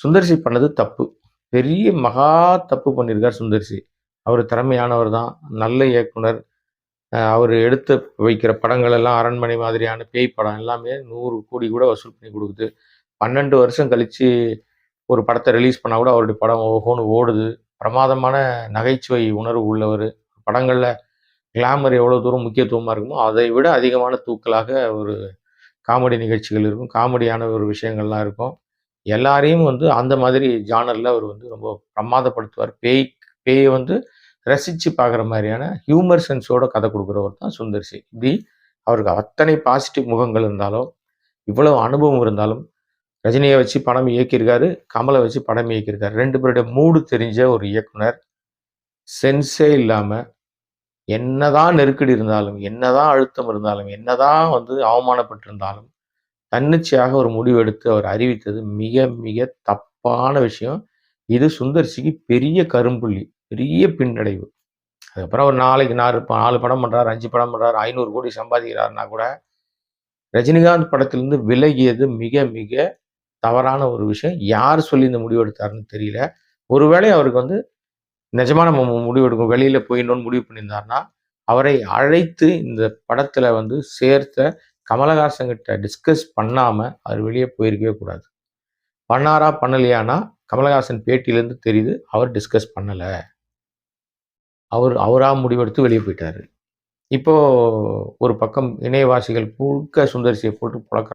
Sundar C பண்ணது தப்பு. பெரிய மகா தப்பு பண்ணியிருக்கார் சுந்தர் சி. அவரு திறமையானவர் தான். நல்ல இயக்குனர். அவரு எடுத்து வைக்கிற படங்கள் எல்லாம் அரண்மனை மாதிரியான பேய் படம் எல்லாமே 100 கோடி கூட வசூல் பண்ணி குடுக்குது. 12 வருஷம் கழிச்சு ஒரு படத்த ரிலீஸ் பண்ணா கூட அவருடைய படம் ஓஹோன்னு ஓடுது. பிரமாதமான நகைச்சுவை உணர்வு உள்ளவரு. படங்கள்ல கிளாமர் எவ்வளோ தூரம் முக்கியத்துவமா இருக்குமோ, அதை விட அதிகமான தூக்கலாக ஒரு காமெடி நிகழ்ச்சிகள் இருக்கும். காமெடியான ஒரு விஷயங்கள்லாம் இருக்கும். எல்லாரையும் வந்து அந்த மாதிரி ஜானர்ல அவர் வந்து ரொம்ப பிரமாதப்படுத்துவார். பேய வந்து ரசிச்சு பார்க்குற மாரியான ஹியூமர் சென்ஸோட கதை குடுக்குறவர் தான் சுந்தர் சி. இப்படி அவருக்கு அத்தனை பாசிட்டிவ் முகங்கள் இருந்தாலும், இவ்வளவு அனுபவம் இருந்தாலும், ரஜினிய வச்சு படம் இயக்கியிருக்காரு. கமல வச்சு படம் இயக்கியிருக்காரு. 2 பேருடைய மூடு தெரிஞ்ச ஒரு இயக்குனர். சென்ஸே இல்லாம, என்னதான் நெருக்கடி இருந்தாலும், என்னதான் அழுத்தம் இருந்தாலும், என்னதான் வந்து அவமானப்பட்டிருந்தாலும், தன்னிச்சையாக ஒரு முடிவு எடுத்து அவர் அறிவித்தது மிக, மிக தப்பான விஷயம். இது சுந்தர் சிக்கு பெரிய கரும்புள்ளி. பெரிய பின்னடைவு. அதுக்கப்புறம் ஒரு நாளைக்கு 4 படம் பண்றாரு, 5 படம் பண்றாரு, 500 கோடி சம்பாதிக்கிறாருன்னா கூட, ரஜினிகாந்த் படத்திலிருந்து விலகியது மிக, மிக தவறான ஒரு விஷயம். யார் சொல்லி இந்த முடிவு எடுத்தாருன்னு தெரியல. ஒருவேளை அவருக்கு வந்து நிஜமா நம்ம முடிவு எடுக்கணும். வெளியில போயிடணும்னு முடிவு பண்ணியிருந்தாருன்னா, அவரை அழைத்து இந்த படத்துல வந்து சேர்த்த கமலஹாசன் கிட்ட டிஸ்கஸ் பண்ணாம அவர் வெளிய போயிருக்கவே கூடாது. பண்ணாரா? பண்ணலையான்னா, கமலஹாசன் பேட்டியிலேருந்து தெரியுது. அவர் டிஸ்கஸ் பண்ணல. அவரா முடிவெடுத்து வெளிய போயிட்டாரு. இப்போ ஒரு பக்கம் இணையவாசிகள் முழுக்க சுந்தர் சிய போட்டு பொளக்குறாங்க.